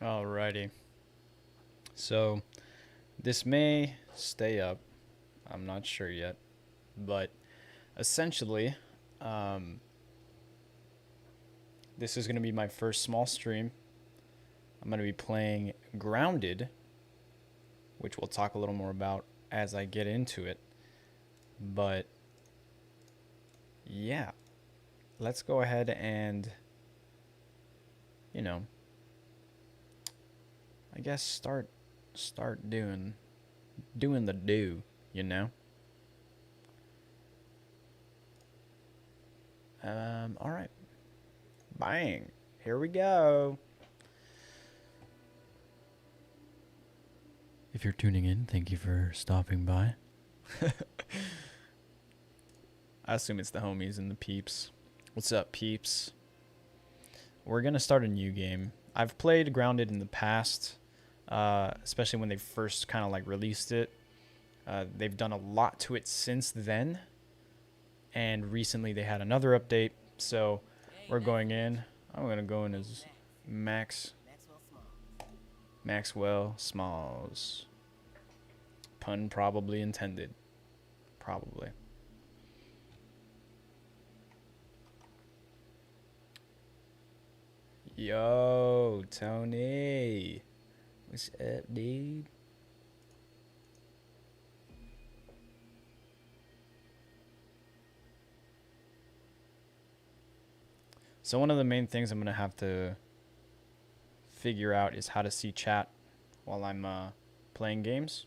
Alrighty. So this may stay up. I'm not sure yet, but essentially, um, this is going to be my first small stream. I'm going to be playing Grounded, which we'll talk a little more about as I get into it. But yeah, let's go ahead and, you know, I guess start doing the do, you know. All right, bang, here we go. If you're tuning in, thank you for stopping by. I assume it's the homies and the peeps. What's up, peeps? We're gonna start a new game. I've played Grounded in the past, especially when they first kind of like released it. They've done a lot to it since then, and recently they had another update. So we're going in. I'm gonna go in as Maxwell Smalls. Pun probably intended. Probably. Yo, Tony. What's up, dude? So one of the main things I'm going to have to figure out is how to see chat while I'm playing games.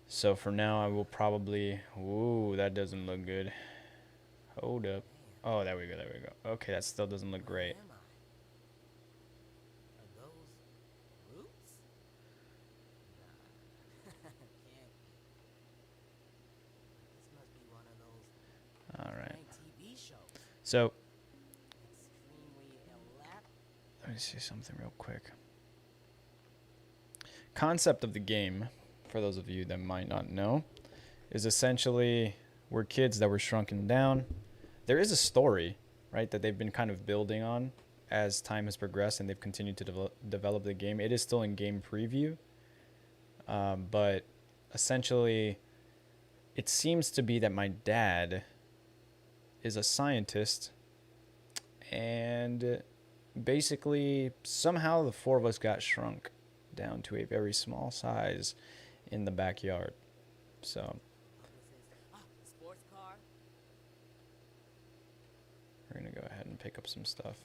So for now, I will probably... Ooh, that doesn't look good. Hold up. Oh, there we go, there we go. Okay, that still doesn't look great. All right. So, let me see something real quick. Concept of the game, for those of you that might not know, is essentially we're kids that were shrunken down. There is a story, right, that they've been kind of building on as time has progressed and they've continued to develop the game. It is still in game preview, but essentially it seems to be that my dad is a scientist, and basically somehow the four of us got shrunk down to a very small size in the backyard. So we're gonna go ahead and pick up some stuff.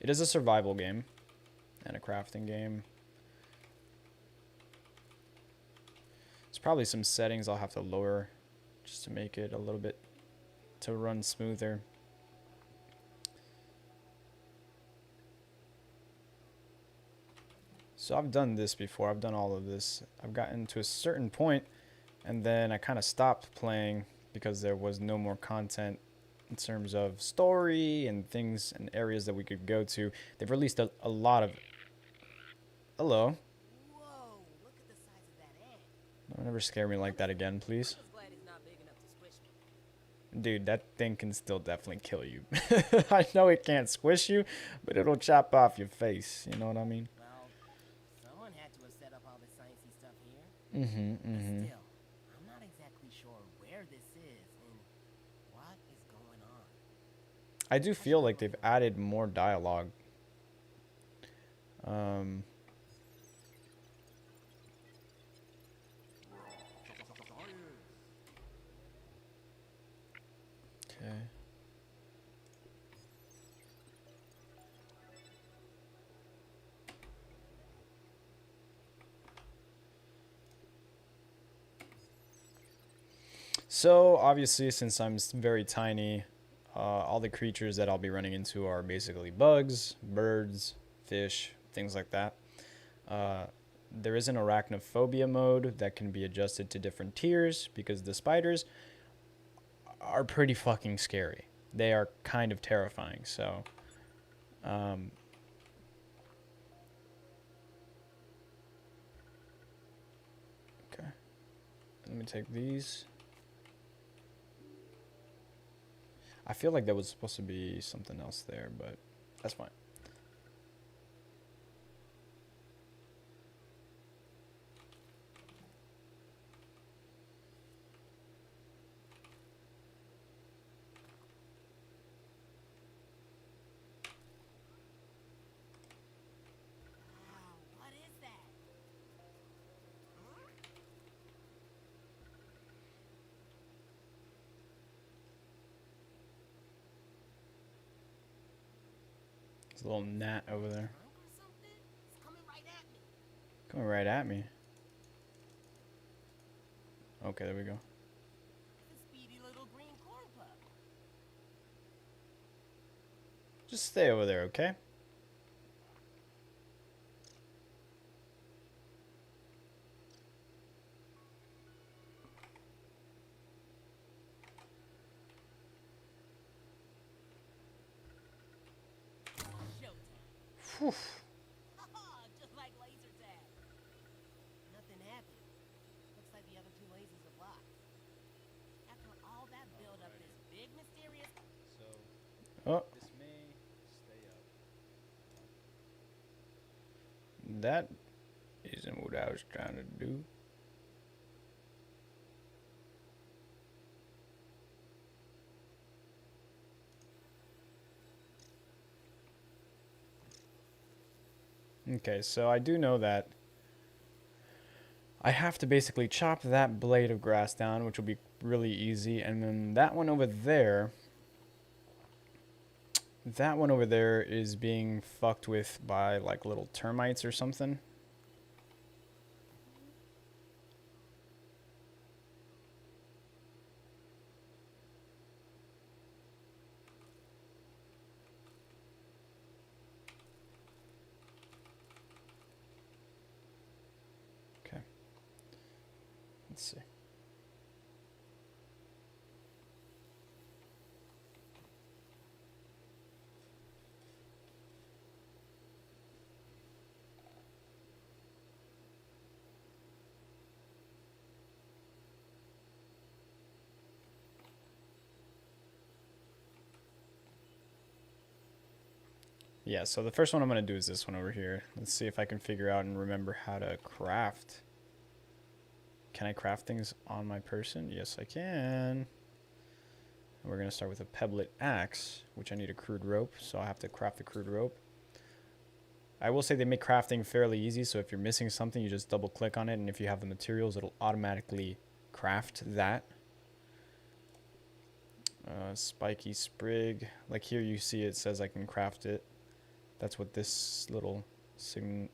It is a survival game and a crafting game. There's probably some settings I'll have to lower just to make it a little bit to run smoother. So I've done this before. I've done all of this. I've gotten to a certain point and then I kind of stopped playing because there was no more content in terms of story and things and areas that we could go to. They've released a lot of... Hello. Don't ever scare me like that again, please. Dude, that thing can still definitely kill you. I know it can't squish you, but it'll chop off your face. You know what I mean? Mm-hmm. I do feel like they've added more dialogue. Um, okay. So, obviously, since I'm very tiny, all the creatures that I'll be running into are basically bugs, birds, fish, things like that. Uh, there is an arachnophobia mode that can be adjusted to different tiers because the spiders are pretty fucking scary. They are kind of terrifying. So, um, okay. Let me take these. I feel like there was supposed to be something else there, but that's fine. There's a little gnat over there. Coming right at me. Okay, there we go. Just stay over there, okay? Whew. Just like laser tag. Nothing happened. Looks like the other two lasers are blocked. After all that build up, this big mysterious. Oh. This may stay up. That isn't what I was trying to do. Okay, so I do know that I have to basically chop that blade of grass down, which will be really easy, and then that one over there is being fucked with by like little termites or something. Let's see. Yeah, so the first one I'm going to do is this one over here. Let's see if I can figure out and remember how to craft. Can I craft things on my person? Yes, I can. We're going to start with a pebblet axe, which I need a crude rope, so I'll have to craft the crude rope. I will say they make crafting fairly easy, so if you're missing something, you just double click on it, and if you have the materials, it'll automatically craft that. Spiky sprig. Like here you see it says I can craft it. That's what this little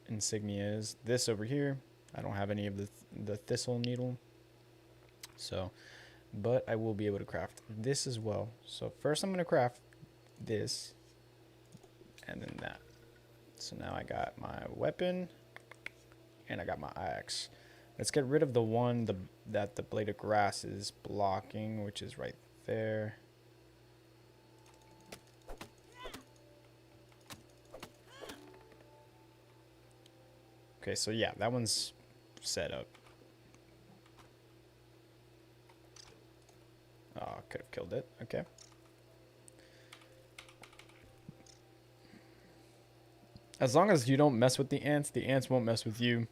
insignia is. This over here, I don't have any of the thistle needle. So, but I will be able to craft this as well. So first I'm going to craft this and then that. So now I got my weapon and I got my axe. Let's get rid of the one that the blade of grass is blocking, which is right there. Okay, so yeah, that one's set up. Oh, could have killed it. Okay. As long as you don't mess with the ants won't mess with you.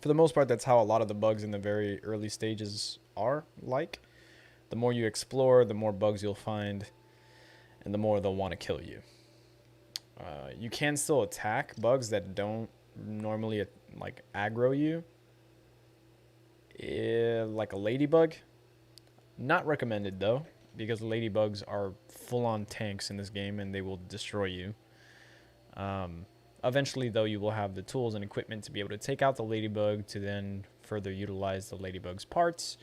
For the most part, that's how a lot of the bugs in the very early stages are like. The more you explore, the more bugs you'll find, and the more they'll want to kill you. You can still attack bugs that don't normally like aggro you. Like a ladybug. Not recommended though, because ladybugs are full-on tanks in this game and they will destroy you. Eventually, though, you will have the tools and equipment to be able to take out the ladybug to then further utilize the ladybug's parts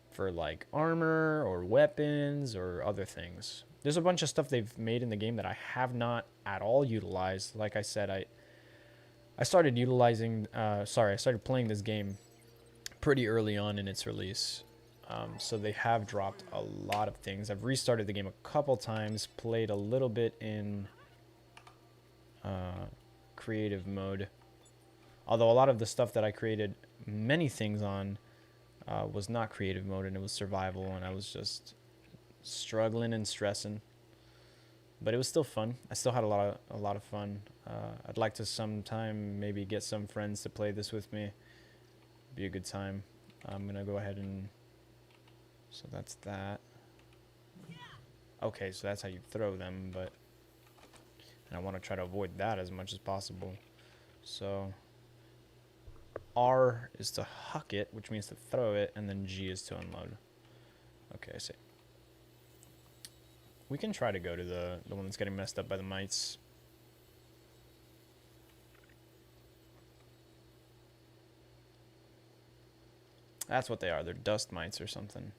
for like armor or weapons or other things. There's a bunch of stuff they've made in the game that I have not at all utilized. Like I said, I started playing this game pretty early on in its release. So they have dropped a lot of things. I've restarted the game a couple times, played a little bit in creative mode. Although a lot of the stuff that I created many things on was not creative mode and it was survival, and I was just struggling and stressing. But it was still fun. I still had a lot of fun. I'd like to sometime maybe get some friends to play this with me. Be a good time. I'm gonna go ahead and, so that's that. Okay, so that's how you throw them, but, and I want to try to avoid that as much as possible. So R is to huck it, which means to throw it, and then G is to unload. Okay, I see. We can try to go to the one that's getting messed up by the mites. That's what they are. They're dust mites or something.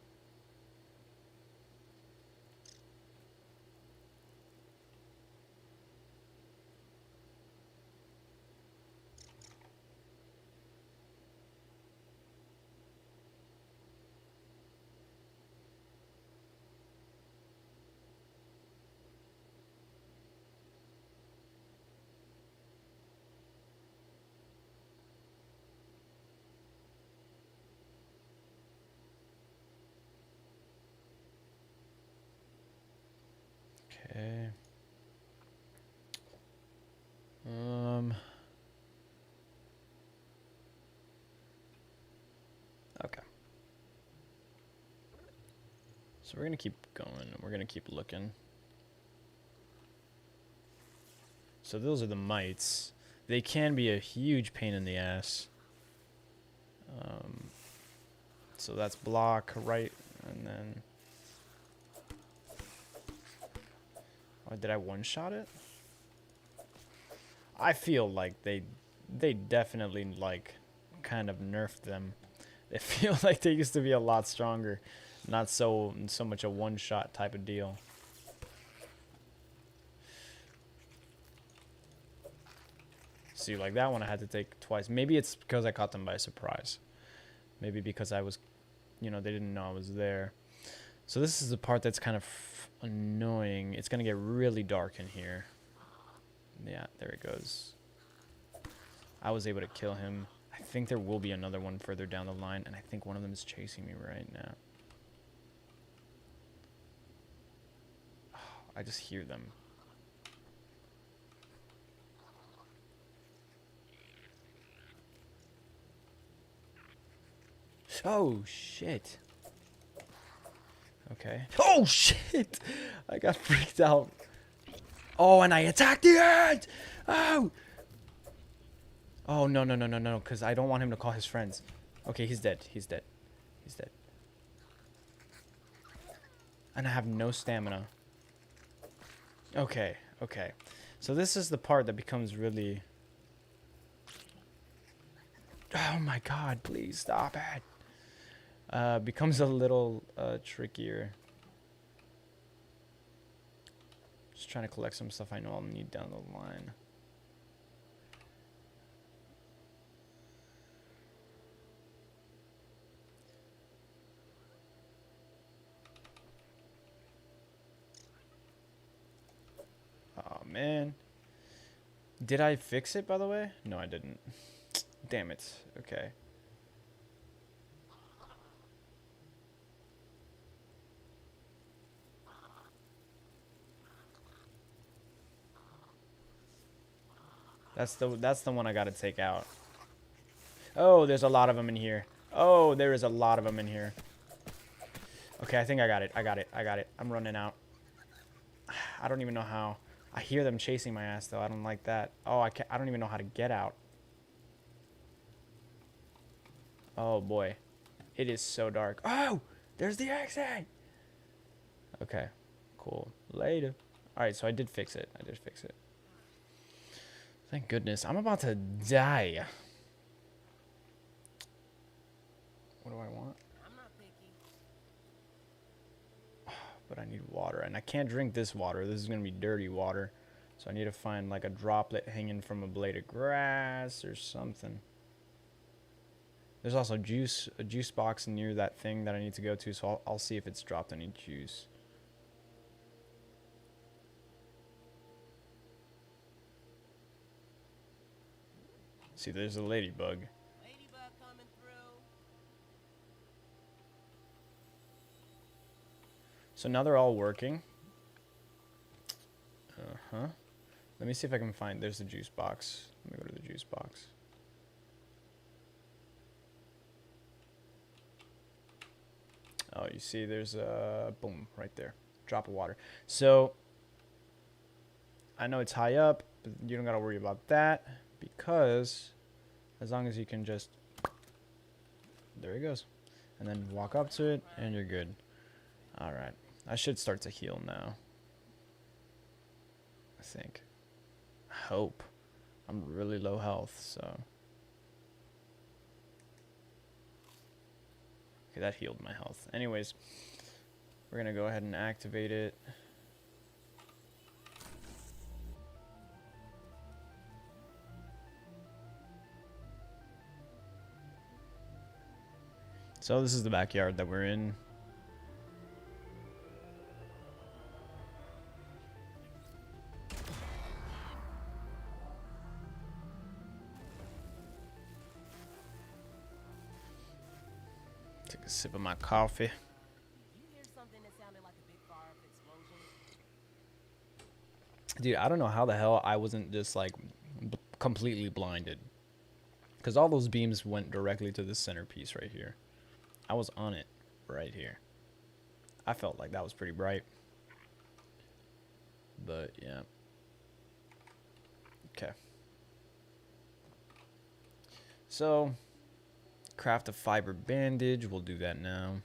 Okay. Okay. So we're gonna keep going. We're gonna keep looking. So those are the mites. They can be a huge pain in the ass. So that's block, right, and then... Oh, did I one-shot it? I feel like they definitely, like, kind of nerfed them. They feel like they used to be a lot stronger. Not so much a one-shot type of deal. See, like that one I had to take twice. Maybe it's because I caught them by surprise. Maybe because I was, you know, they didn't know I was there. So this is the part that's kind of annoying. It's going to get really dark in here. Yeah, there it goes. I was able to kill him. I think there will be another one further down the line, and I think one of them is chasing me right now. Oh, I just hear them. Oh, shit. Okay. Oh, shit! I got freaked out. Oh, and I attacked the end! Oh! Oh, no, no, no, no, no, because I don't want him to call his friends. Okay, he's dead. He's dead. He's dead. And I have no stamina. Okay, okay. So this is the part that becomes really... Oh my god, please stop it. Becomes a little trickier. Just trying to collect some stuff I know I'll need down the line. Oh man. Did I fix it, by the way? No, I didn't. Damn it. Okay. That's the one I gotta take out. Oh, there's a lot of them in here. Oh, there is a lot of them in here. Okay, I think I got it. I got it. I got it. I'm running out. I don't even know how. I hear them chasing my ass, though. I don't like that. Oh, I don't even know how to get out. Oh, boy. It is so dark. Oh, there's the exit. Okay, cool. Later. All right, so I did fix it. I did fix it. Thank goodness. I'm about to die. What do I want? I'm not picky. But I need water, and I can't drink this water. This is gonna be dirty water, so I need to find like a droplet hanging from a blade of grass or something. There's also a juice box near that thing that I need to go to, so I'll see if it's dropped any juice. See, there's a ladybug. Ladybug coming through. So now they're all working. Uh-huh. Let me see if I can find... There's the juice box. Let me go to the juice box. Oh, you see there's a... Boom, right there. Drop of water. So, I know it's high up, but you don't got to worry about that. Because, as long as you can just... There he goes. And then walk up to it, and you're good. Alright. I should start to heal now. I think. Hope. I'm really low health, so. Okay, that healed my health. Anyways, we're gonna go ahead and activate it. So this is the backyard that we're in. Take a sip of my coffee. Did you hear something that sounded like a big fire explosion? Dude, I don't know how the hell I wasn't just like completely blinded. Because all those beams went directly to the centerpiece right here. I was on it right here. I felt like that was pretty bright. But yeah. Okay. So, craft a fiber bandage. We'll do that now.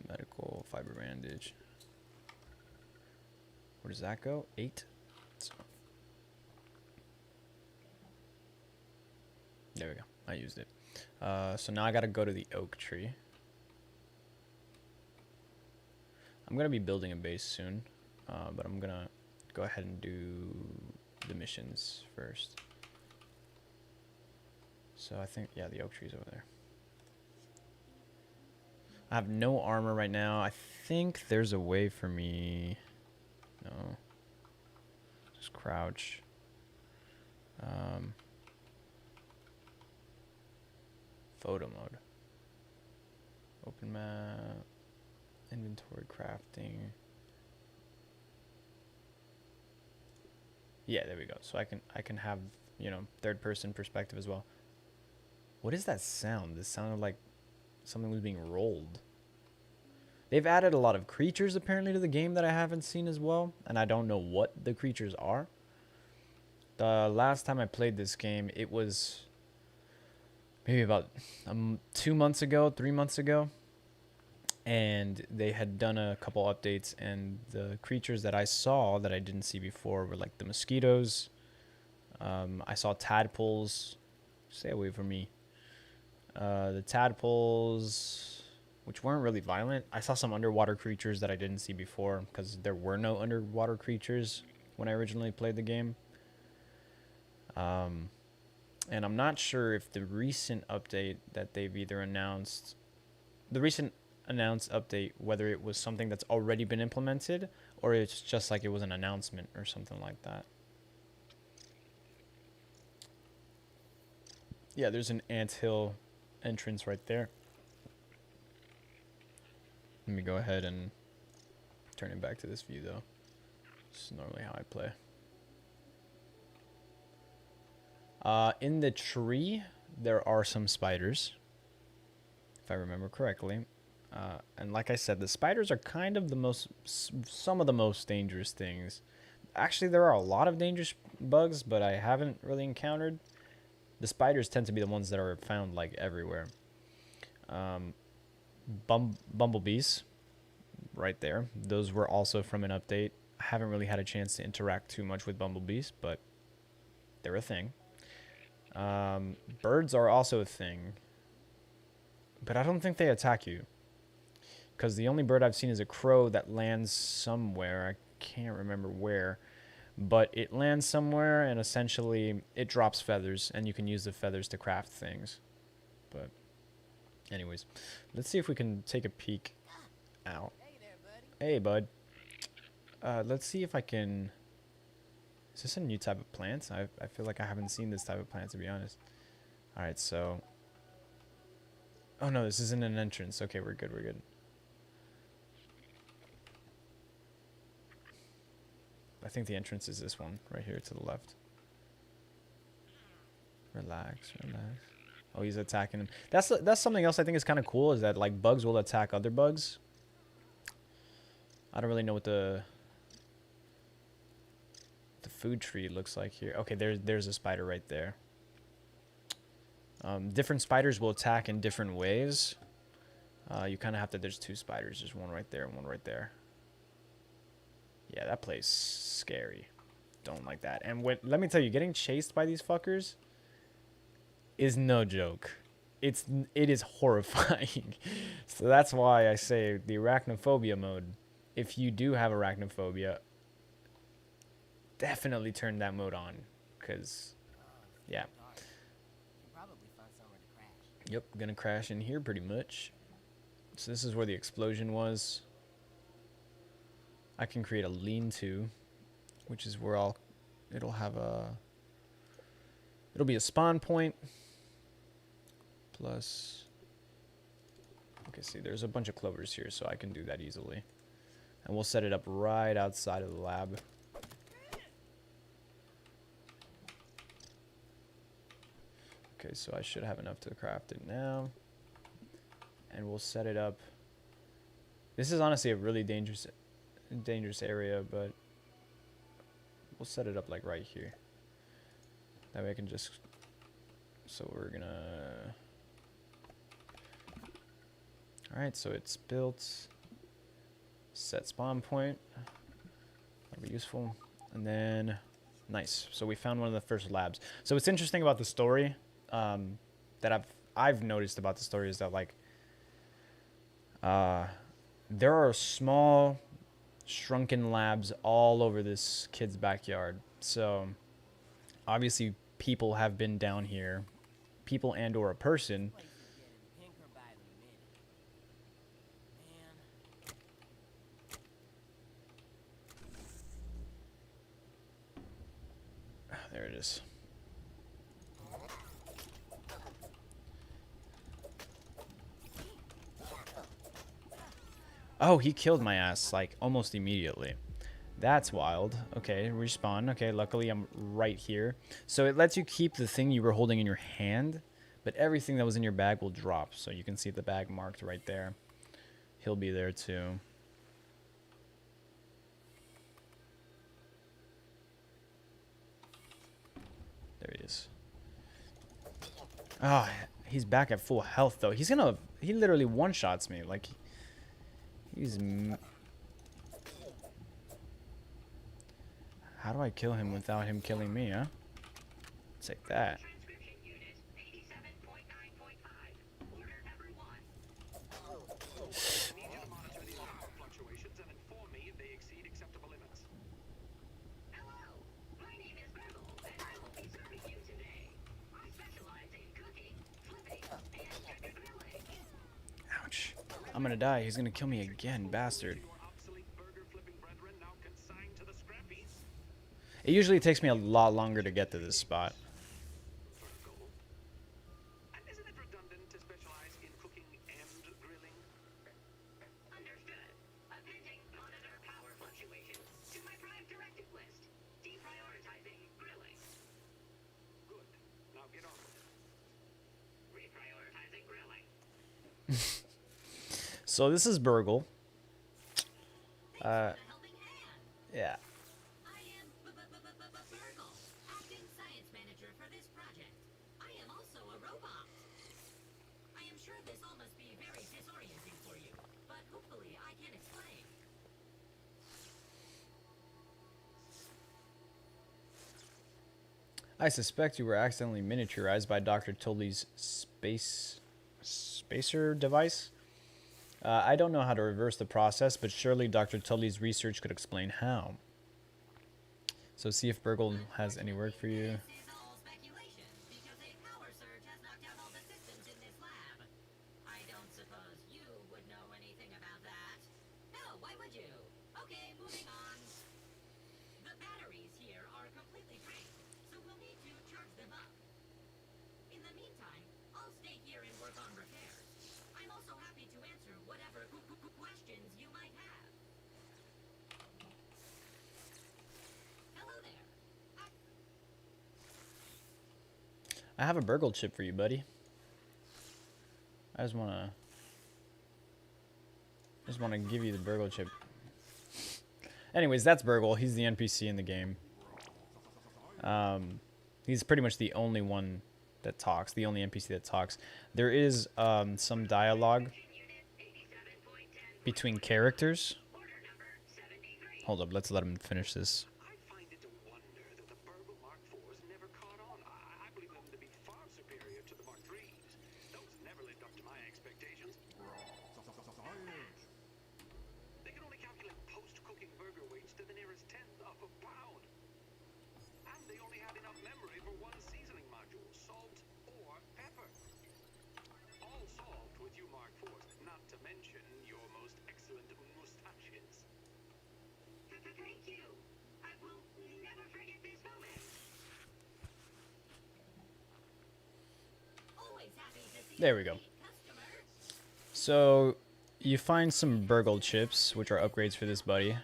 Medical fiber bandage. Where does that go? 8. So, there we go. I used it. So now I gotta go to the oak tree. I'm gonna be building a base soon, but I'm gonna go ahead and do the missions first. So I think, yeah, the oak tree's over there. I have no armor right now. I think there's a way for me. No. Just crouch. Photo mode. Open map. Inventory crafting. Yeah, there we go. So I can have, you know, third person perspective as well. What is that sound? This sounded like something was being rolled. They've added a lot of creatures apparently to the game that I haven't seen as well, and I don't know what the creatures are. The last time I played this game, it was maybe about 2 months ago, 3 months ago. And they had done a couple updates, and the creatures that I saw that I didn't see before were like the mosquitoes. I saw tadpoles. Stay away from me. The tadpoles, which weren't really violent. I saw some underwater creatures that I didn't see before because there were no underwater creatures when I originally played the game. And I'm not sure if the recent update that they've either announced, the recent announced update, whether it was something that's already been implemented or it's just like it was an announcement or something like that. Yeah, there's an anthill entrance right there. Let me go ahead and turn it back to this view though. This is normally how I play. In the tree, there are some spiders, if I remember correctly. And like I said, the spiders are kind of some of the most dangerous things. Actually, there are a lot of dangerous bugs, but I haven't really encountered. The spiders tend to be the ones that are found like everywhere. Bumblebees, right there. Those were also from an update. I haven't really had a chance to interact too much with bumblebees, but they're a thing. Birds are also a thing, but I don't think they attack you. Because the only bird I've seen is a crow that lands somewhere. I can't remember where. But it lands somewhere, and essentially it drops feathers, and you can use the feathers to craft things. But anyways, let's see if we can take a peek out. Hey there, buddy. Hey, bud. Let's see if I can... Is this a new type of plant? I feel like I haven't seen this type of plant, to be honest. Alright, so... Oh, no, this isn't an entrance. Okay, we're good, we're good. I think the entrance is this one right here to the left. Relax, relax. Oh, he's attacking him. That's something else I think is kind of cool, is that like bugs will attack other bugs. I don't really know what the food tree looks like here. Okay, there's a spider right there. Different spiders will attack in different ways. You kind of have to. There's two spiders. There's one right there and one right there. Yeah, that place scary. Don't like that. And let me tell you, getting chased by these fuckers is no joke. It is horrifying. So that's why I say the arachnophobia mode. If you do have arachnophobia, definitely turn that mode on, cause yeah. Can probably find somewhere to crash. Yep, gonna crash in here pretty much. So this is where the explosion was. I can create a lean-to, which is where it'll be a spawn point. Plus, okay, see, there's a bunch of clovers here, so I can do that easily. And we'll set it up right outside of the lab. Okay, so I should have enough to craft it now. And we'll set it up. This is honestly a really dangerous area, but we'll set it up like right here. That way I can just, so we're gonna, alright, so it's built. Set spawn point. That'll be useful. And then, nice. So we found one of the first labs. So what's interesting about the story, that I've noticed about the story is that like, there are small, shrunken labs all over this kid's backyard. So obviously people have been down here, people and or a person. Place is getting pinker by the minute. Man. There it is. Oh, he killed my ass like almost immediately. That's wild. Okay, respawn. Okay, luckily I'm right here. So it lets you keep the thing you were holding in your hand, but everything that was in your bag will drop. So you can see the bag marked right there. He'll be there too. There he is. Oh, he's back at full health though. He literally one-shots me. Like, how do I kill him without him killing me, huh? Take that. Transcription unit 87.9.5. Order number 1. I need you to monitor the alarm fluctuations and inform me if they exceed acceptable limits. Hello, my name is Bevel, and I will be serving you today. I specialize in cooking, flipping, and grilling. Ouch. I'm gonna die. He's gonna kill me again, bastard. Your obsolete burger flipping brethren now consigned to the scrappies. It usually takes me a lot longer to get to this spot. Virgo. And isn't it redundant to specialize in cooking and grilling? Understood. Appending monitor power fluctuations to my prime directive list. Deprioritizing grilling. Good. Now get on with it. Reprioritizing grilling. So this is Burgle. A helping hand. Yeah. I am Virgil, acting science manager for this project. I am also a robot. I am sure this all must be very disorienting for you, but hopefully I can explain. I suspect you were accidentally miniaturized by Dr. Tully's spacer device. I don't know how to reverse the process, but surely Dr. Tully's research could explain how. So see if Burgle has any work for you. This is all speculation, because a power surge has knocked out all the systems in this lab. I don't suppose you would know anything about that. No, why would you? Okay, moving on. The batteries here are completely drained, so we'll need to charge them up. In the meantime, I'll stay here and work on repairs. I'm also happy to answer whatever questions you might have. I have a burgle chip for you, buddy. I just wanna give you the burgle chip. Anyways, that's Burgle. He's the NPC in the game. He's pretty much the only one that talks, the only NPC that talks. There is some dialogue between characters. Hold up, let's let him finish this. I find it a wonder that the Burgle Mark IVs never caught on. I believe them to be far superior to the Mark IIIs. Those never lived up to my expectations. They can only calculate post-cooking burger weights to the nearest tenth of a pound. And they only had enough memory for one seasoning module, salt or pepper. All solved with you Mark IVs, not to mention your most excellent mustaches. Thank you. I will never forget this moment. Always happy to see There we go. customer. So you find some burgle chips, which are upgrades for this buddy.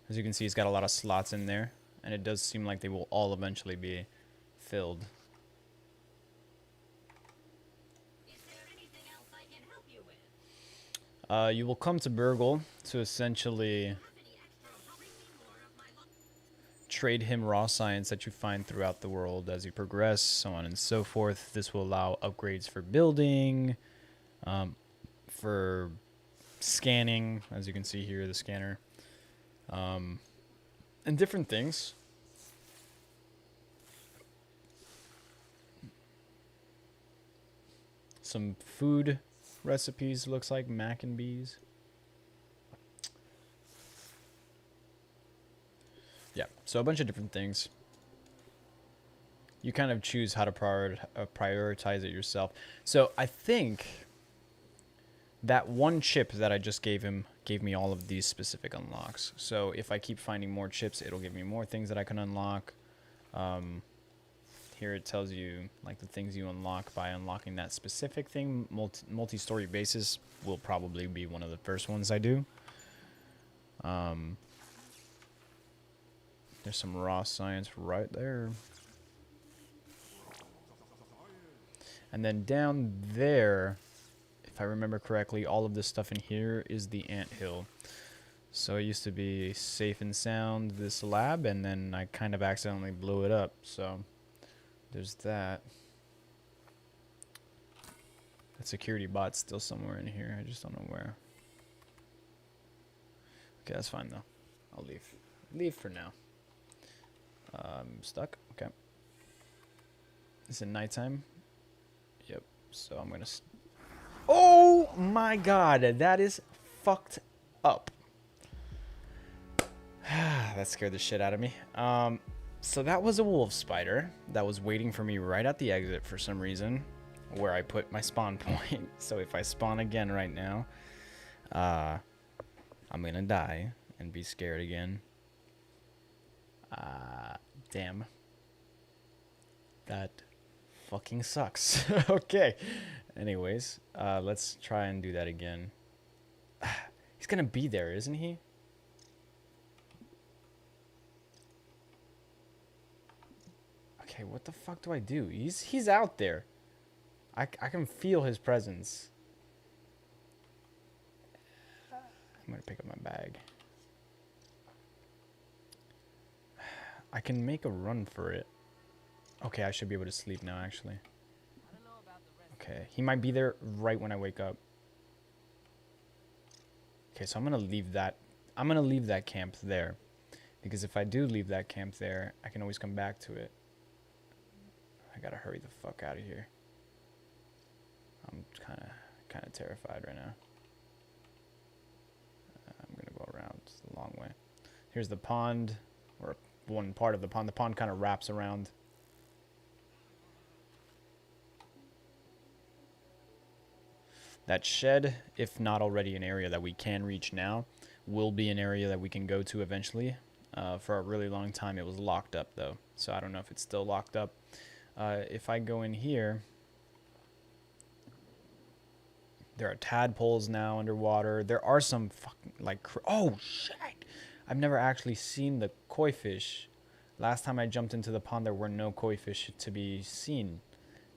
As you can see, he's got a lot of slots in there, and it does seem like they will all eventually be filled. Is there anything else I can help you with? You will come to Burgle to essentially Any extra, bring me more of my trade him raw science that you find throughout the world as you progress, so on and so forth. This will allow upgrades for building, for scanning, as you can see here, the scanner, and different things. Some food recipes, looks like mac and bees. Yeah, so a bunch of different things. You kind of choose how to prioritize it yourself. So I think that one chip that I just gave him gave me all of these specific unlocks. So if I keep finding more chips, it'll give me more things that I can unlock. Here it tells you like the things you unlock by unlocking that specific thing. Multi-story basis will probably be one of the first ones I do. There's some raw science right there. And then down there, if I remember correctly, all of this stuff in here is the anthill. So it used to be safe and sound, this lab, and then I kind of accidentally blew it up. So there's that. That security bot's still somewhere in here. I just don't know where. Okay, that's fine though. I'll leave. Leave for now. Stuck? Okay. Is it nighttime? Yep. So I'm gonna... Oh my god! That is fucked up. That scared the shit out of me. So that was a wolf spider that was waiting for me right at the exit for some reason, where I put my spawn point. So if I spawn again right now, I'm gonna die and be scared again. Damn. That fucking sucks. Okay. Anyways, let's try and do that again. He's gonna be there, isn't he? Okay, what the fuck do I do? He's out there. I can feel his presence. I'm gonna pick up my bag. I can make a run for it. Okay, I should be able to sleep now, actually. Okay, he might be there right when I wake up. Okay, so I'm gonna leave that. I'm gonna leave that camp there, because if I do leave that camp there, I can always come back to it. I gotta hurry the fuck out of here. I'm kind of terrified right now. I'm gonna go around the long way. Here's the pond, or one part of the pond. The pond kind of wraps around. That shed, if not already an area that we can reach now, will be an area that we can go to eventually. For a really long time, it was locked up, though. So I don't know if it's still locked up. If I go in here, there are tadpoles now underwater. There are some fucking, like... Oh, shit! I've never actually seen the koi fish Last time I jumped into the pond, there were no koi fish to be seen.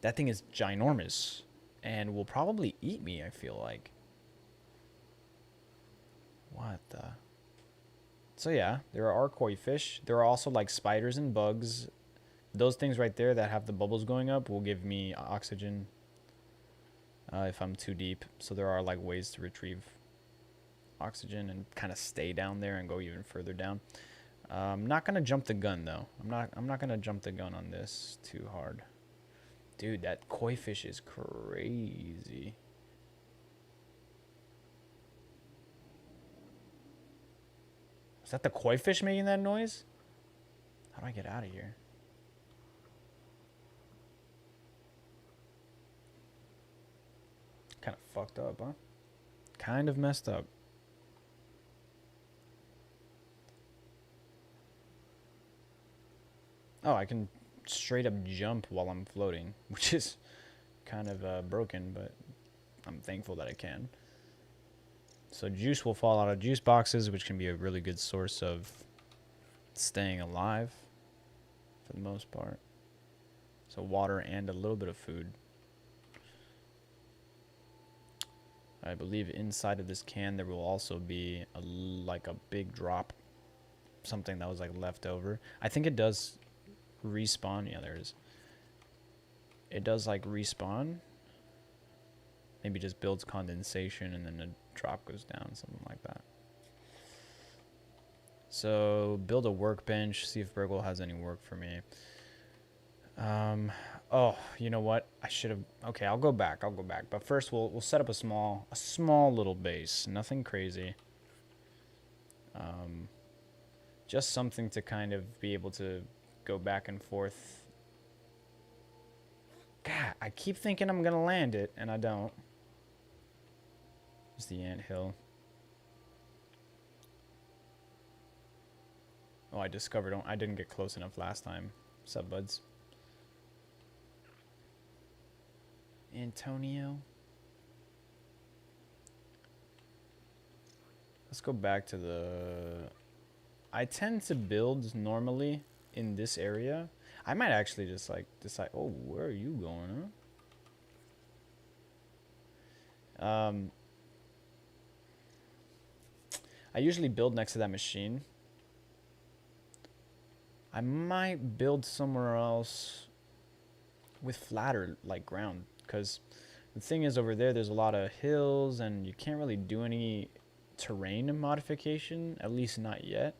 That thing is ginormous and will probably eat me, I feel like. What the? So yeah, there are koi fish. There are also like spiders and bugs. Those things right there that have the bubbles going up will give me oxygen if I'm too deep. So there are like ways to retrieve oxygen and kind of stay down there and go even further down. I'm not gonna jump the gun though. I'm not gonna jump the gun on this too hard. Dude, that koi fish is crazy. Is that the koi fish making that noise? How do I get out of here? Kind of fucked up, huh? Kind of messed up. Oh, I can straight up jump while I'm floating, which is kind of broken, but I'm thankful that I can. So juice will fall out of juice boxes, which can be a really good source of staying alive for the most part. So water and a little bit of food. I believe inside of this can there will also be like a big drop, something that was like left over. I think it does respawn. Yeah, there is. It does like respawn. Maybe just builds condensation and then the drop goes down, something like that. So build a workbench, see if Burgle has any work for me. Oh, you know what? I should have. Okay, I'll go back. But first, we'll set up a small little base. Nothing crazy. Just something to kind of be able to go back and forth. God, I keep thinking I'm gonna land it, and I don't. It's the anthill. Oh, I discovered. I didn't get close enough last time. What's up, buds? Antonio. Let's go back to the... I tend to build normally in this area. I might actually just like decide... Oh, where are you going, huh? I usually build next to that machine. I might build somewhere else with flatter like ground, because the thing is over there's a lot of hills and you can't really do any terrain modification, at least not yet.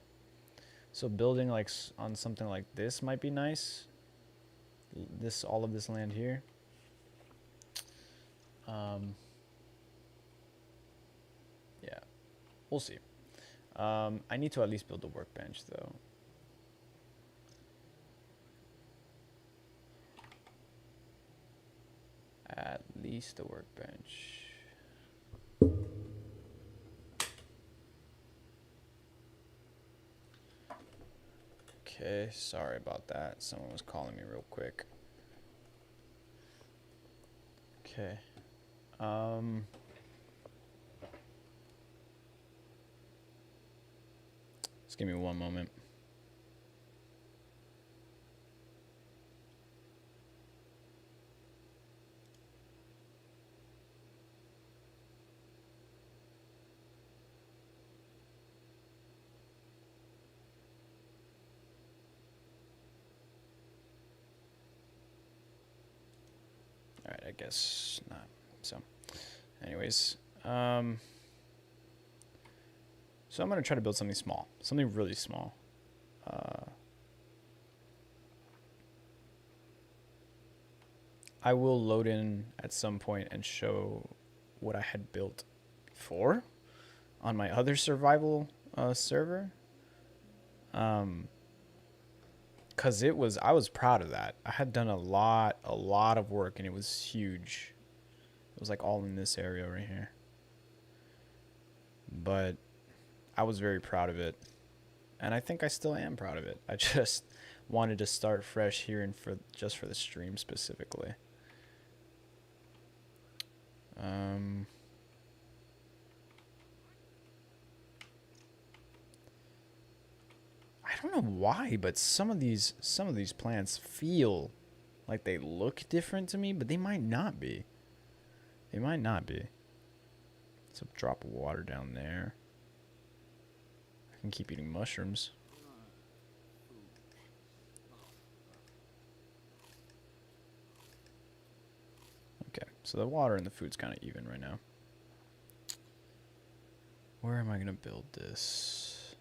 So building like on something like this might be nice. All of this land here. Yeah, we'll see. I need to at least build a workbench though. At least a workbench. Okay, sorry about that. Someone was calling me real quick. Okay. Just give me one moment. Alright, I guess not. So, anyways. So I'm going to try to build something small. Something really small. I will load in at some point and show what I had built before on my other survival server. Cause I was proud of that. I had done a lot of work and it was huge. It was like all in this area right here. But I was very proud of it. And I think I still am proud of it. I just wanted to start fresh here and just for the stream specifically. I don't know why, but some of these plants feel like they look different to me, but they might not be. They might not be. Let's drop of water down there. I can keep eating mushrooms. Okay, so the water and the food's kind of even right now. Where am I going to build this?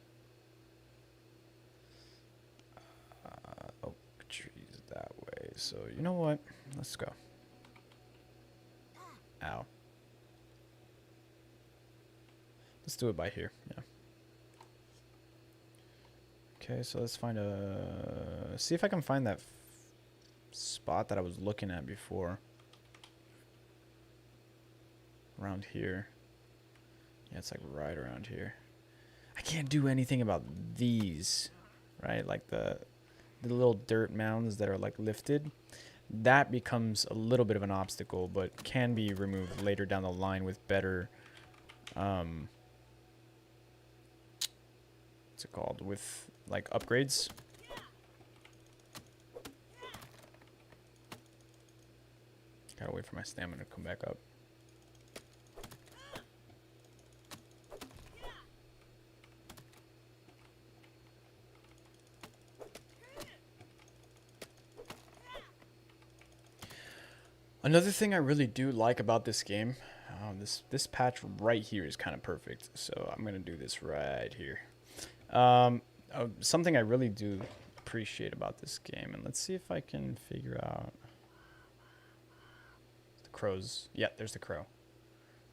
Oak trees that way. So, you know what? Let's go. Ow. Let's do it by here. Yeah. Okay, so let's find a... See if I can find that spot that I was looking at before. Around here. Yeah, it's like right around here. I can't do anything about these, right? Like the little dirt mounds that are like lifted. That becomes a little bit of an obstacle, but can be removed later down the line with better, what's it called? With like upgrades. Gotta wait for my stamina to come back up. Another thing I really do like about this game, this patch right here is kind of perfect. So I'm gonna do this right here. Something I really do appreciate about this game, and let's see if I can figure out the crows. Yeah, there's the crow.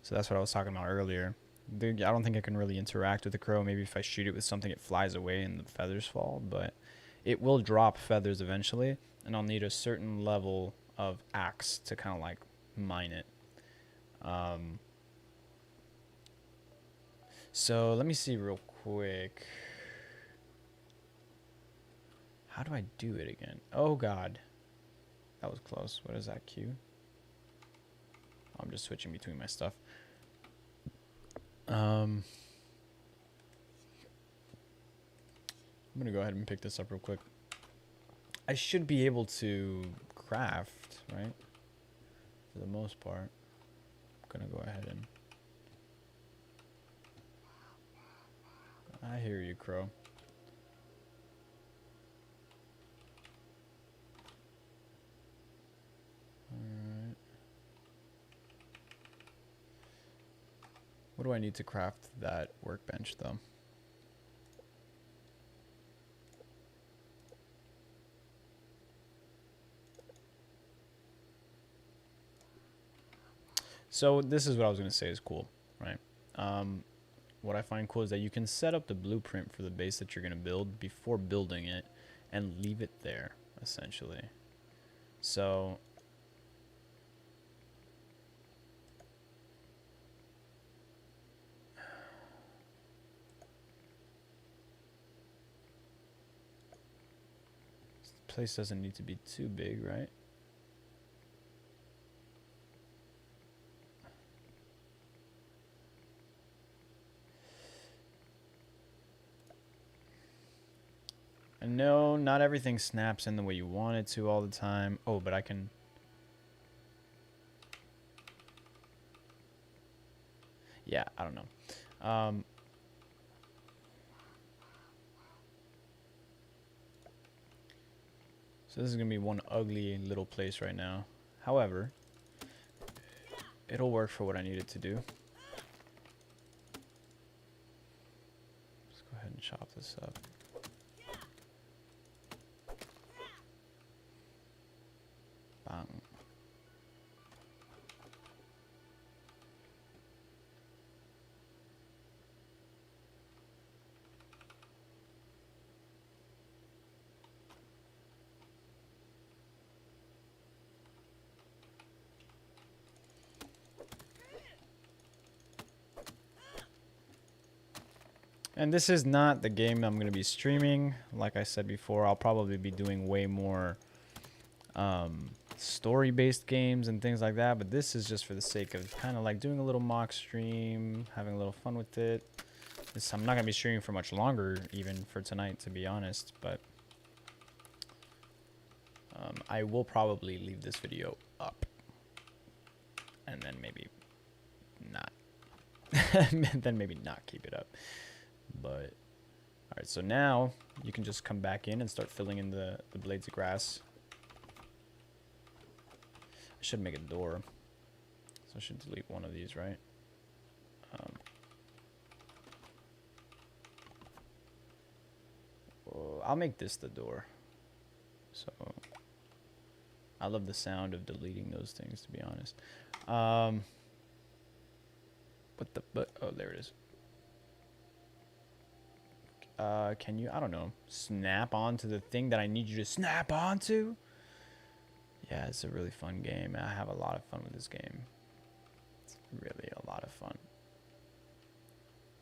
So that's what I was talking about earlier. I don't think I can really interact with the crow. Maybe if I shoot it with something, it flies away and the feathers fall. But it will drop feathers eventually, and I'll need a certain level of axe to kind of like mine it. So let me see real quick. How do I do it again? Oh god, that was close. What is that, Q? I'm just switching between my stuff. I'm gonna go ahead and pick this up real quick. I should be able to craft, right? For the most part. I'm gonna go ahead and... I hear you, crow. Alright. What do I need to craft that workbench, though? So this is what I was going to say is cool, right? What I find cool is that you can set up the blueprint for the base that you're going to build before building it and leave it there, essentially. So this place doesn't need to be too big, right? And no, not everything snaps in the way you want it to all the time. Oh, but I can... Yeah, I don't know. So this is going to be one ugly little place right now. However, it'll work for what I need it to do. Let's go ahead and chop this up. Bang. And this is not the game I'm going to be streaming. Like I said before, I'll probably be doing way more story-based games and things like that. But this is just for the sake of kind of like doing a little mock stream, having a little fun with it. I'm not going to be streaming for much longer, even for tonight, to be honest. But I will probably leave this video up. And then maybe not. Then maybe not keep it up. But, alright, so now you can just come back in and start filling in the blades of grass. I should make a door. So I should delete one of these, right? Well, I'll make this the door. So I love the sound of deleting those things, to be honest. Oh, there it is. Can you, I don't know, snap onto the thing that I need you to snap onto? Yeah, it's a really fun game. I have a lot of fun with this game. It's really a lot of fun.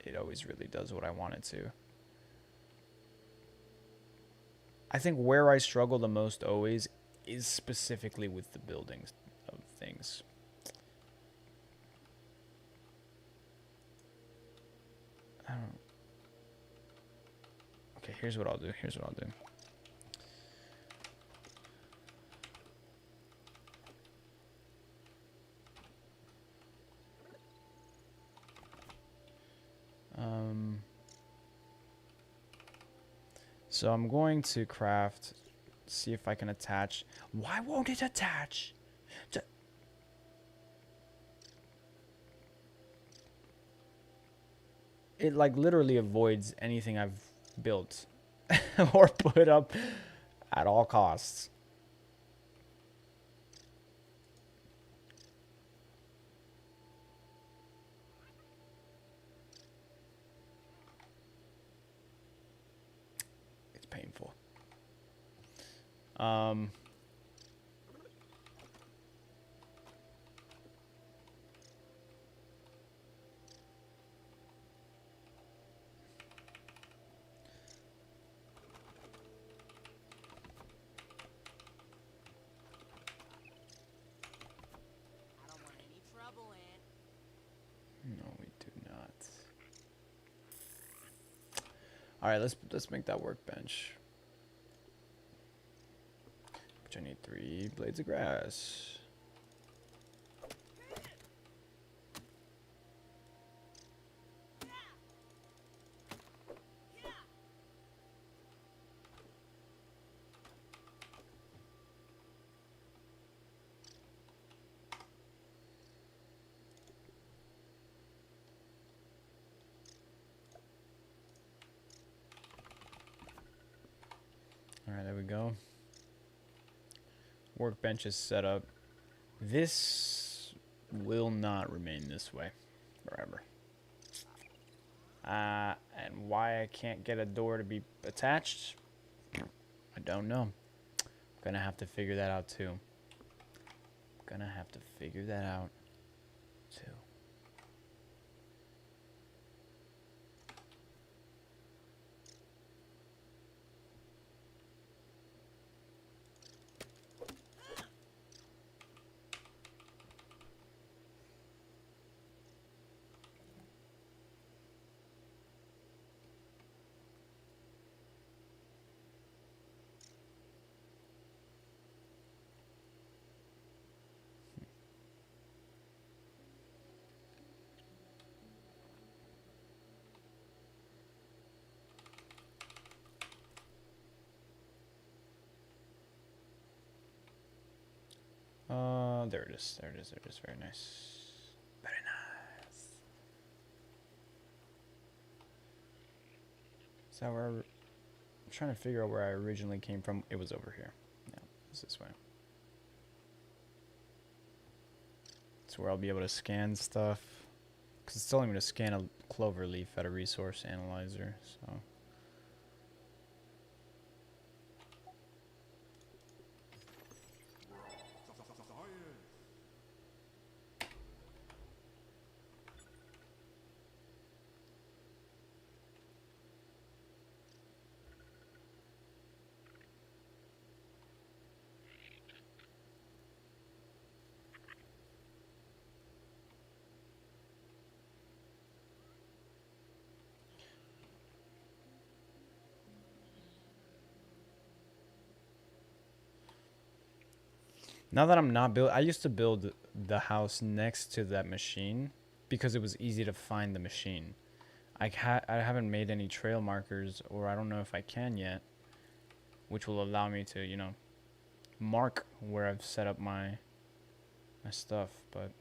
It always really does what I want it to. I think where I struggle the most always is specifically with the buildings of things. I don't. Okay, here's what I'll do. Here's what I'll do. So I'm going to craft, see if I can attach. Why won't it attach? It like literally avoids anything I've built or put up at all costs. It's painful. No, we do not. All right, let's make that workbench. Which I need 3 blades of grass. All right, there we go. Workbench is set up. This will not remain this way forever. And why I can't get a door to be attached, I don't know. Gonna have to figure that out too. Gonna have to figure that out too. There it is. There it is. There it is. Very nice. Very nice. Is that where I'm trying to figure out where I originally came from? It was over here. Yeah, it's this way. It's where I'll be able to scan stuff. Because it's telling me to scan a clover leaf at a resource analyzer, so. Now that I'm not build, I used to build the house next to that machine because it was easy to find the machine. I haven't made any trail markers, or I don't know if I can yet, which will allow me to, you know, mark where I've set up my stuff, but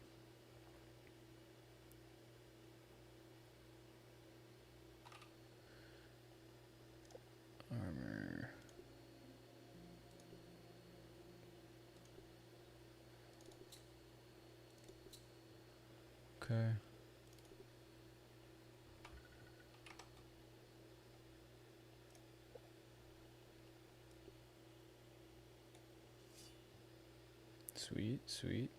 armor. Okay. Sweet, sweet.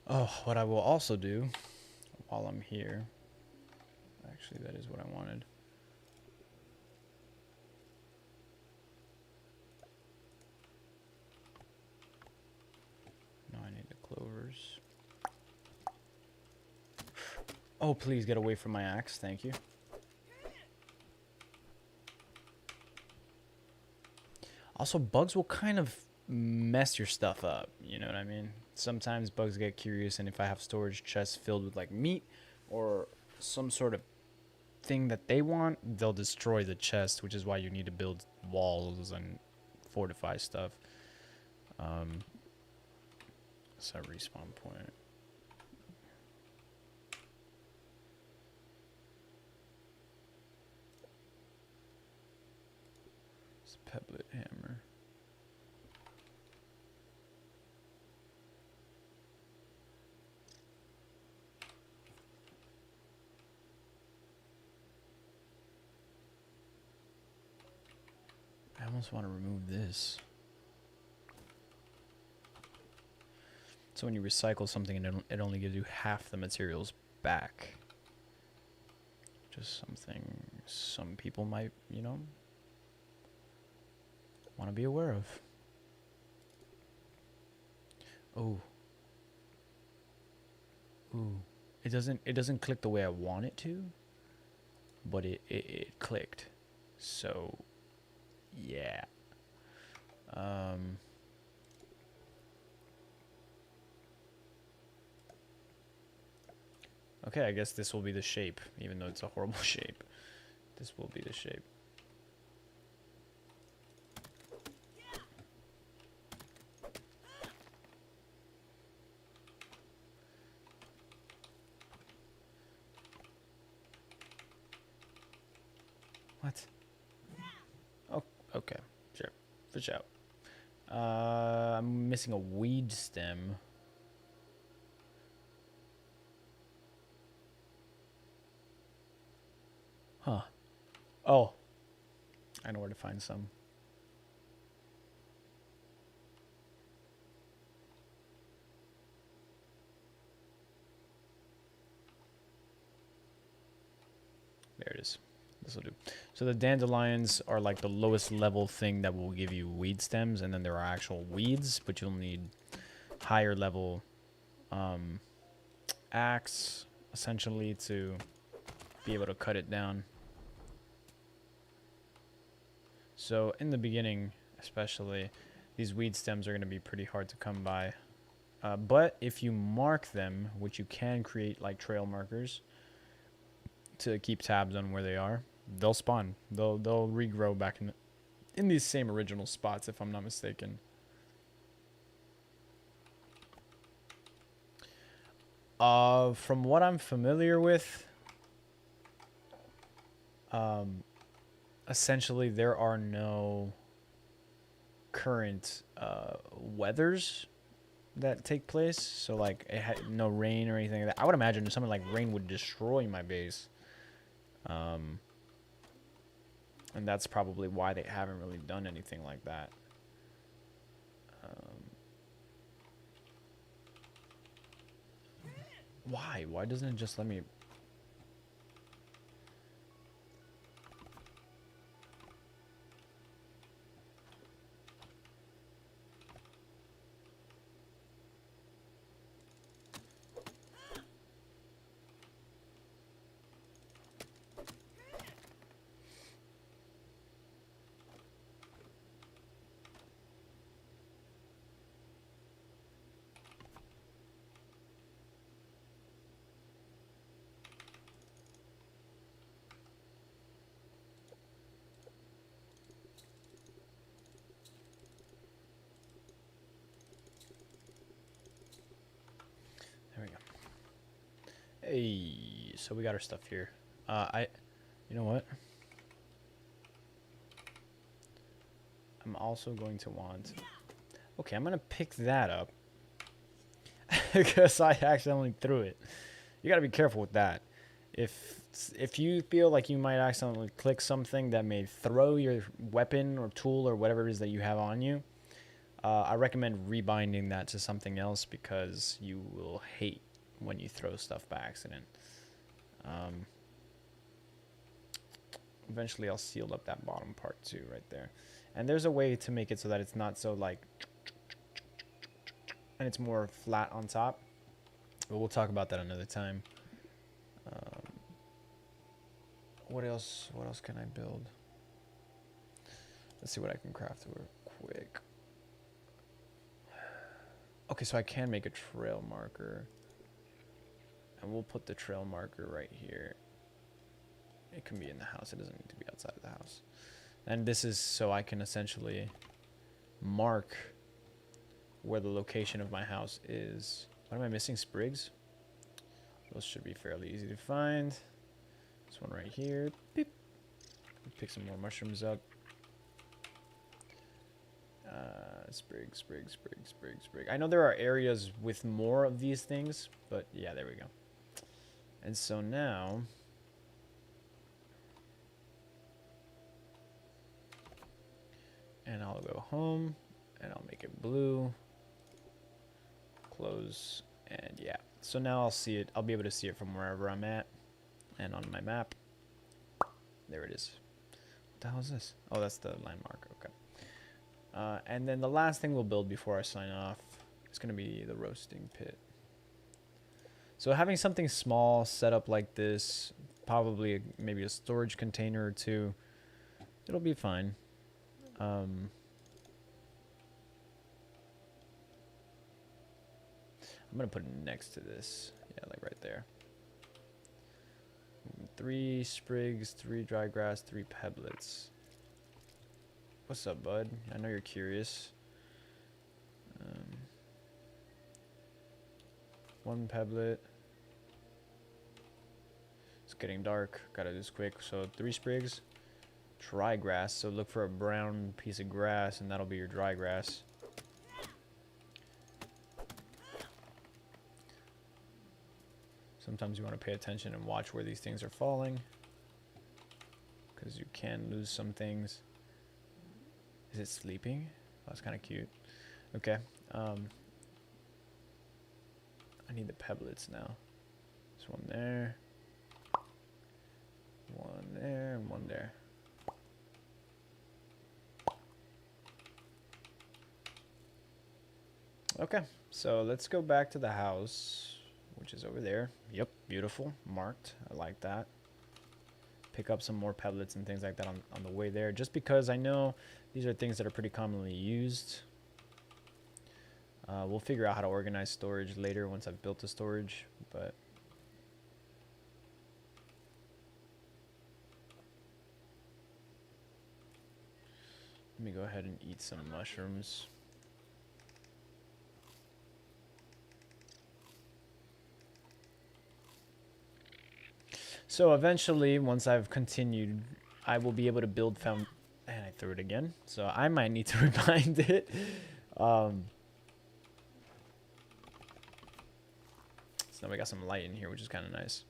Oh, what I will also do while I'm here, actually that is what I wanted. No, I need the clovers. Oh, please get away from my axe, thank you. Also, bugs will kind of mess your stuff up, you know what I mean? Sometimes bugs get curious, and if I have storage chests filled with like meat or some sort of thing that they want, they'll destroy the chest, which is why you need to build walls and fortify stuff. It's a respawn point. It's a pebblet hammer. I almost want to remove this. So when you recycle something, it only gives you half the materials back. Just something some people might, you know, want to be aware of. Oh. Ooh. It doesn't click the way I want it to, but it clicked. So yeah. Okay, I guess this will be the shape, even though it's a horrible shape. This will be the shape. What? Oh, okay. Sure. Fish out. I'm missing a weed stem. Huh. Oh. I know where to find some. There it is. This will do. So the dandelions are like the lowest level thing that will give you weed stems, and then there are actual weeds, but you'll need higher level axe, essentially, to be able to cut it down. So in the beginning, especially, these weed stems are going to be pretty hard to come by. But if you mark them, which you can create like trail markers to keep tabs on where they are, they'll spawn. They'll regrow back in these same original spots, if I'm not mistaken. From what I'm familiar with, essentially there are no current weathers that take place. So like it had no rain or anything like that. I would imagine something like rain would destroy my base. And that's probably why they haven't really done anything like that. Why? Why doesn't it just let me... Hey, so we got our stuff here. You know what? I'm also going to want. Okay, I'm gonna pick that up because I accidentally threw it. You gotta be careful with that. If you feel like you might accidentally click something that may throw your weapon or tool or whatever it is that you have on you, I recommend rebinding that to something else because you will hate when you throw stuff by accident. Eventually I'll seal up that bottom part too right there. And there's a way to make it so that it's not so like, and it's more flat on top. But we'll talk about that another time. What else can I build? Let's see what I can craft real quick. Okay, so I can make a trail marker. And we'll put the trail marker right here. It can be in the house. It doesn't need to be outside of the house. And this is so I can essentially mark where the location of my house is. What am I missing? Sprigs? Those should be fairly easy to find. This one right here. Beep. Pick some more mushrooms up. Sprig. I know there are areas with more of these things, but yeah, there we go. And so now, and I'll go home, and I'll make it blue. Close, and yeah. So now I'll see it. I'll be able to see it from wherever I'm at, and on my map. There it is. What the hell is this? Oh, that's the landmark. Okay. And then the last thing we'll build before I sign off is going to be the roasting pit. So having something small set up like this, probably maybe a storage container or two, it'll be fine. I'm going to put it next to this. Yeah, like right there. 3 sprigs, 3 dry grass, 3 pebblets. What's up, bud? I know you're curious. 1 pebblet. It's getting dark. Gotta do this quick. So 3 sprigs. Dry grass. So look for a brown piece of grass, and that'll be your dry grass. Sometimes you want to pay attention and watch where these things are falling, because you can lose some things. Is it sleeping? Oh, that's kind of cute. Okay. I need the pebblets now. There's one there. One there and one there. Okay, so let's go back to the house, which is over there. Yep, beautiful. Marked. I like that. Pick up some more pebblets and things like that on the way there, just because I know these are things that are pretty commonly used. We'll figure out how to organize storage later once I've built the storage, but let me go ahead and eat some mushrooms. So eventually, once I've continued, I will be able to build and I threw it again, so I might need to rebind it. So now we got some light in here, which is kind of nice.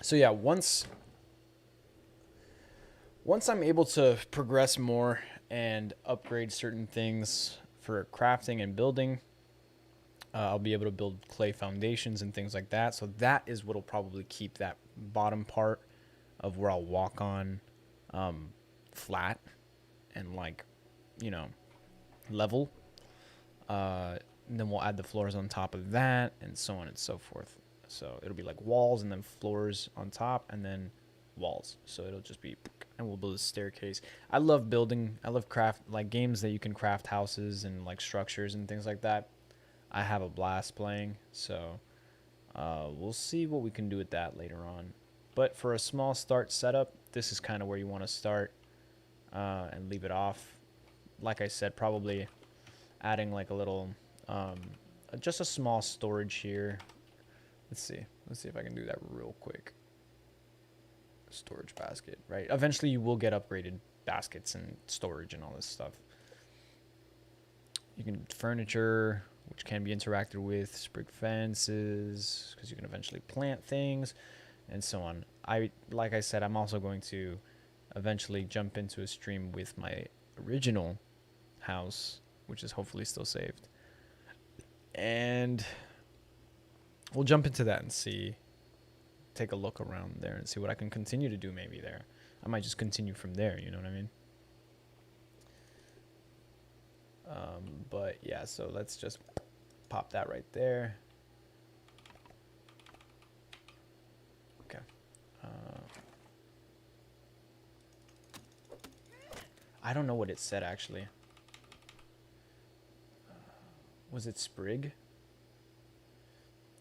So yeah, once I'm able to progress more and upgrade certain things for crafting and building, I'll be able to build clay foundations and things like that. So that is what will probably keep that bottom part of where I'll walk on flat and, like, you know, level. And then we'll add the floors on top of that, and so on and so forth. So it'll be like walls and then floors on top and then walls. So it'll just be, and we'll build a staircase. I love building. I love craft, like games that you can craft houses and like structures and things like that. I have a blast playing. So we'll see what we can do with that later on. But for a small start setup, this is kind of where you want to start and leave it off. Like I said, probably adding like a little, just a small storage here Let's see. Let's see if I can do that real quick. Storage basket, right? Eventually you will get upgraded baskets and storage and all this stuff. You can furniture, which can be interacted with, sprig fences, because you can eventually plant things, and so on. Like I said, I'm also going to eventually jump into a stream with my original house, which is hopefully still saved. And we'll jump into that and see, take a look around there and see what I can continue to do maybe there. I might just continue from there, you know what I mean? But yeah, so let's just pop that right there. Okay. I don't know what it said actually. Was it sprig?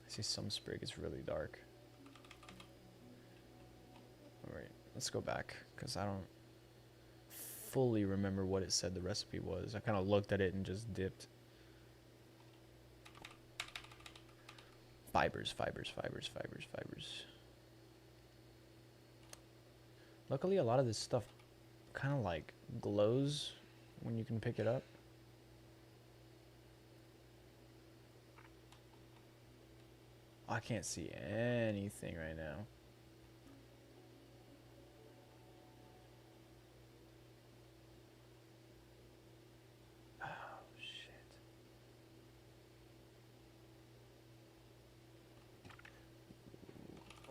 I see some sprig is really dark. Alright, let's go back because I don't fully remember what it said the recipe was. I kind of looked at it and just dipped. Fibers. Luckily, a lot of this stuff kind of like glows when you can pick it up. I can't see anything right now. Oh, shit.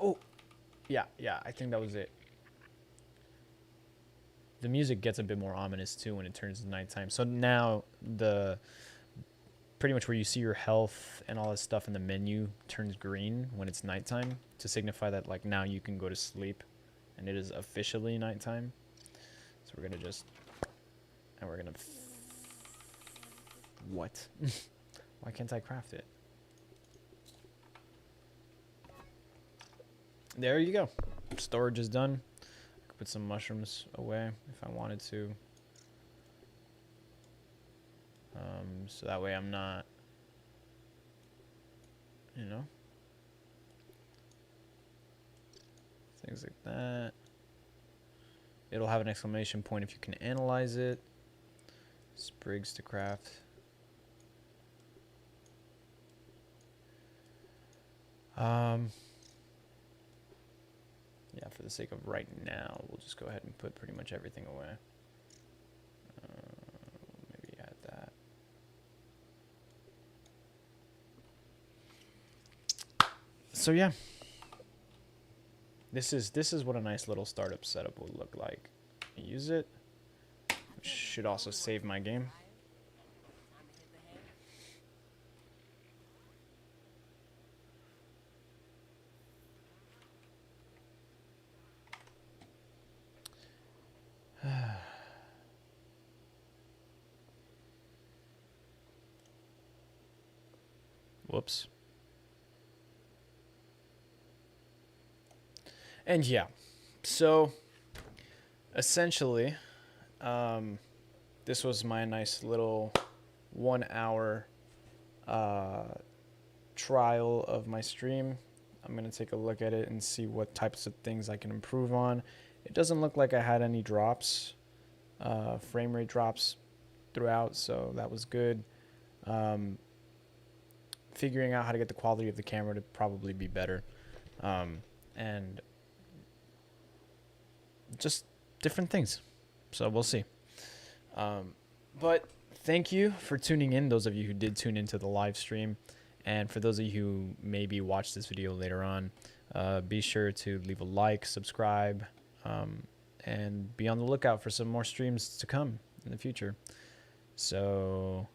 Oh, yeah, I think that was it. The music gets a bit more ominous too when it turns to nighttime. So now the pretty much where you see your health and all that stuff in the menu turns green when it's nighttime to signify that like now you can go to sleep and it is officially nighttime. So we're gonna just, and we're gonna, what? Why can't I craft it? There you go. Storage is done. I could put some mushrooms away if I wanted to. So that way I'm not, you know, things like that. It'll have an exclamation point if you can analyze it. Sprigs to craft. Yeah, for the sake of right now, we'll just go ahead and put pretty much everything away. Maybe add that. So yeah, this is what a nice little startup setup will look like. Use it. Should also save my game. Whoops. And yeah, so essentially, this was my nice little 1 hour trial of my stream. I'm going to take a look at it and see what types of things I can improve on. It doesn't look like I had any drops, frame rate drops throughout, so that was good. Figuring out how to get the quality of the camera to probably be better. And just different things. So we'll see. But thank you for tuning in, those of you who did tune into the live stream. And for those of you who maybe watch this video later on, be sure to leave a like, subscribe, and be on the lookout for some more streams to come in the future. So